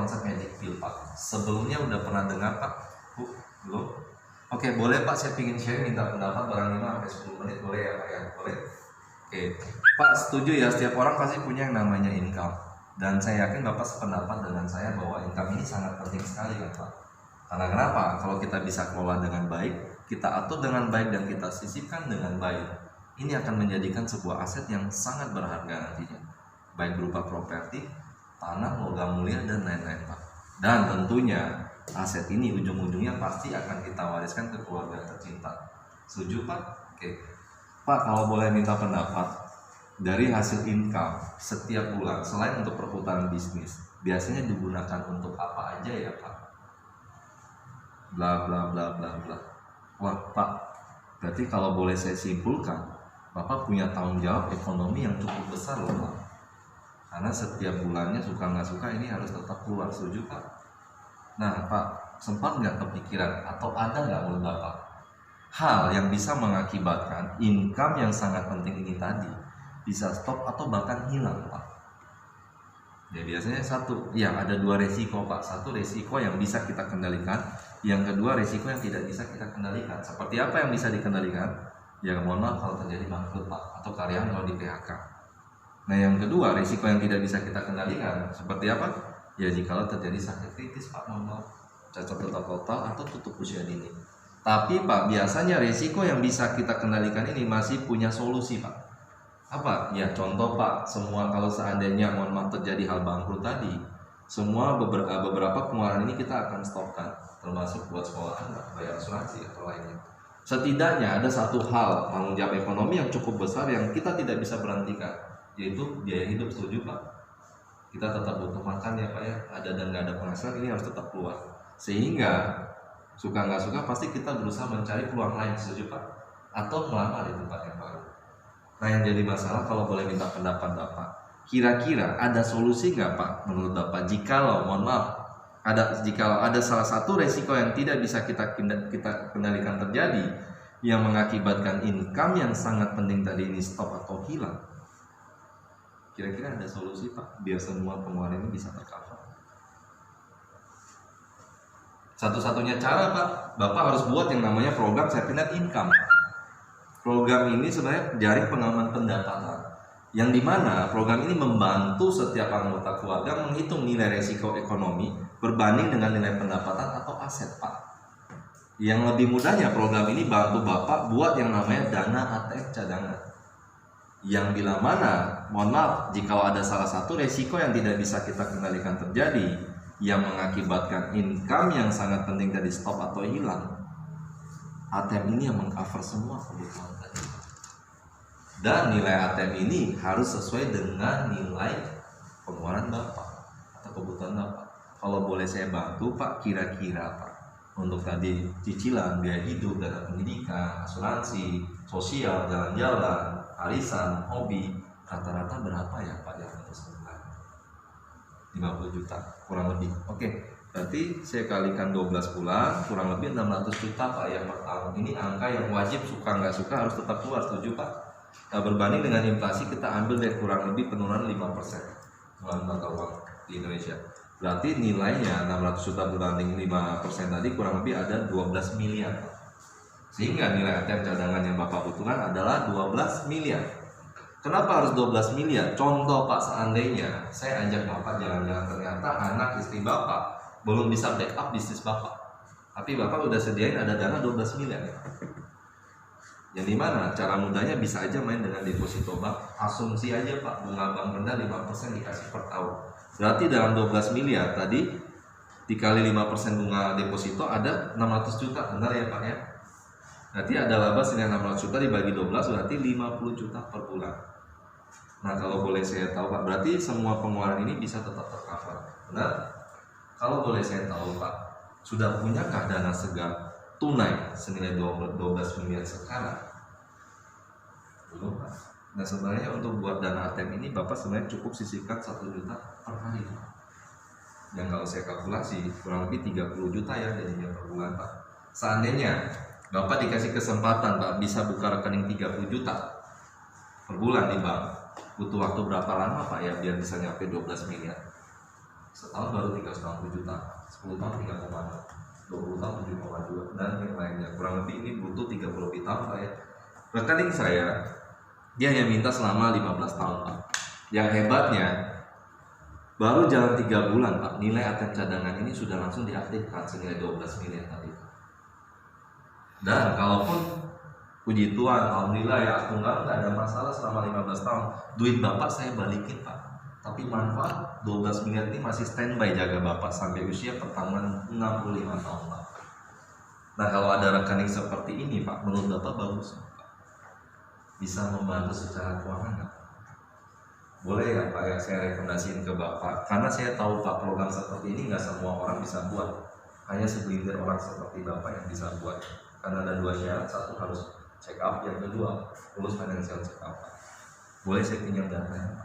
konsep magic pill Pak. Sebelumnya udah pernah dengar Pak? Bu, belum? Oke, boleh Pak, saya ingin share, minta pendapat barang 5-10 menit, boleh ya Pak ya? Boleh? Oke, Pak setuju ya, setiap orang pasti punya yang namanya income. Dan saya yakin Bapak sependapat dengan saya bahwa income ini sangat penting sekali kan Pak. Karena kenapa? Kalau kita bisa kelola dengan baik, kita atur dengan baik, dan kita sisipkan dengan baik, ini akan menjadikan sebuah aset yang sangat berharga nantinya. Baik berupa properti, tanah, logam mulia, dan lain-lain Pak. Dan tentunya aset ini ujung-ujungnya pasti akan kita wariskan ke keluarga tercinta. Setuju Pak? Oke. Pak, kalau boleh minta pendapat, dari hasil income setiap bulan selain untuk perputaran bisnis, biasanya digunakan untuk apa aja ya Pak? Bla bla bla bla bla. Wah Pak, berarti kalau boleh saya simpulkan, Bapak punya tanggung jawab ekonomi yang cukup besar loh Pak. Karena setiap bulannya suka nggak suka ini harus tetap keluar. Setuju Pak? Nah Pak, sempat nggak kepikiran atau ada nggak menurut Bapak hal yang bisa mengakibatkan income yang sangat penting ini tadi bisa stop atau bahkan hilang Pak? Ya biasanya ada dua resiko Pak. Satu resiko yang bisa kita kendalikan, yang kedua resiko yang tidak bisa kita kendalikan. Seperti apa yang bisa dikendalikan? Ya mohon maaf kalau terjadi bangkrut Pak, atau karyawan kalau di PHK. Nah yang kedua resiko yang tidak bisa kita kendalikan seperti apa? Ya jikalau terjadi sakit kritis Pak, mohon maaf, cacat total atau tutup usia dini. Tapi Pak, biasanya resiko yang bisa kita kendalikan ini masih punya solusi Pak. Apa? Ya contoh Pak, semua kalau seandainya mohon maaf terjadi hal bangkrut tadi, semua beberapa pengeluaran ini kita akan stopkan, termasuk buat sekolah anak, bayar asuransi atau lainnya. Setidaknya ada satu hal tanggung jawab ekonomi yang cukup besar yang kita tidak bisa berhentikan, yaitu biaya hidup. Setuju Pak? Kita tetap butuh makan ya Pak ya, ada dan nggak ada penghasilan ini harus tetap keluar. Sehingga suka nggak suka pasti kita berusaha mencari peluang lain. Setuju Pak? Atau melamar di tempat yang baru. Nah yang jadi masalah, kalau boleh minta pendapat Bapak, kira-kira ada solusi nggak Pak menurut Bapak jikalau ada salah satu resiko yang tidak bisa kita kendalikan terjadi yang mengakibatkan income yang sangat penting tadi ini stop atau hilang? Kira-kira ada solusi Pak biar semua pengeluaran ini bisa tercover? Satu-satunya cara Pak, Bapak harus buat yang namanya program safety net income. Program ini sebenarnya jaring pengaman pendapatan, yang dimana program ini membantu setiap anggota keluarga menghitung nilai resiko ekonomi berbanding dengan nilai pendapatan atau aset Pak. Yang lebih mudahnya, program ini bantu Bapak buat yang namanya dana ATM cadangan, yang bila mana mohon maaf jika ada salah satu resiko yang tidak bisa kita kendalikan terjadi yang mengakibatkan income yang sangat penting dari stop atau hilang, ATM ini yang mengcover semua kebutuhan tadi. Dan nilai ATM ini harus sesuai dengan nilai pengeluaran Bapak atau kebutuhan Bapak. Kalau boleh saya bantu Pak, kira-kira Pak, untuk tadi cicilan, biaya hidup, dana pendidikan, asuransi, sosial, jalan-jalan, arisan, hobi, rata-rata berapa ya Pak ya untuk sebulan? 50 juta kurang lebih. Oke. Berarti saya kalikan 12 bulan, kurang lebih 600 juta Pak ya per tahun. Ini angka yang wajib suka nggak suka harus tetap keluar. Setuju Pak? Nah, berbanding dengan inflasi kita ambil deh kurang lebih penurunan 5% dalam mata uang di Indonesia. Berarti nilainya 600 juta berbanding 5% tadi kurang lebih ada 12 miliar. Sehingga nilai ATM cadangan yang Bapak butuhkan adalah 12 miliar. Kenapa harus 12 miliar? Contoh Pak, seandainya saya ajak Bapak jalan-jalan, ternyata anak istri Bapak belum bisa backup bisnis Bapak, tapi Bapak udah sediain ada dana 12 miliar ya. Yang dimana cara mudahnya bisa aja main dengan deposito Bapak. Asumsi aja Pak, bunga bank rendah 5% dikasih per tahun. Berarti dalam 12 miliar tadi dikali 5% bunga deposito ada 600 juta, benar ya Pak ya? Berarti ada laba senilai 600 juta dibagi 12 berarti 50 juta per bulan. Nah kalau boleh saya tahu Pak, berarti semua pengeluaran ini bisa tetap tercover, benar? Kalau boleh saya tahu Pak, sudah punyakah dana segar tunai senilai 12 miliar sekarang? Belum Pak. Nah sebenarnya untuk buat dana ATM ini Bapak sebenarnya cukup sisihkan 1 juta per hari Pak. Yang kalau saya kalkulasi kurang lebih 30 juta ya jadinya per bulan Pak. Seandainya Bapak dikasih kesempatan Pak bisa buka rekening 30 juta per bulan di bank, butuh waktu berapa lama Pak ya biar bisa nyampe 12 miliar? setahun baru 390 juta, 10 tahun 3,6, 20 tahun 7,2, dan yang lainnya. Kurang lebih ini butuh 30 lebih tahun Pak ya. Rekening saya, dia hanya minta selama 15 tahun Pak. Yang hebatnya, baru jalan 3 bulan Pak, nilai ATM cadangan ini sudah langsung diaktifkan senilai 12 miliar tadi. Dan kalaupun puji Tuhan, alhamdulillah ya, aku nggak ada masalah selama 15 tahun, duit Bapak saya balikin Pak. Tapi manfaat 12 miliar ini masih standby jaga Bapak sampai usia pertambahan 65 tahun Pak. Nah kalau ada rekening seperti ini Pak, menurut Bapak bagus Pak? Bisa membantu secara keuangan nggak? Boleh ya Pak ya, saya rekomendasiin ke Bapak, karena saya tahu Pak program seperti ini nggak semua orang bisa buat, hanya segelintir orang seperti Bapak yang bisa buat. Karena ada 2 syarat, satu harus check up, yang kedua lulus financial check up. Boleh saya pinjam datanya Pak?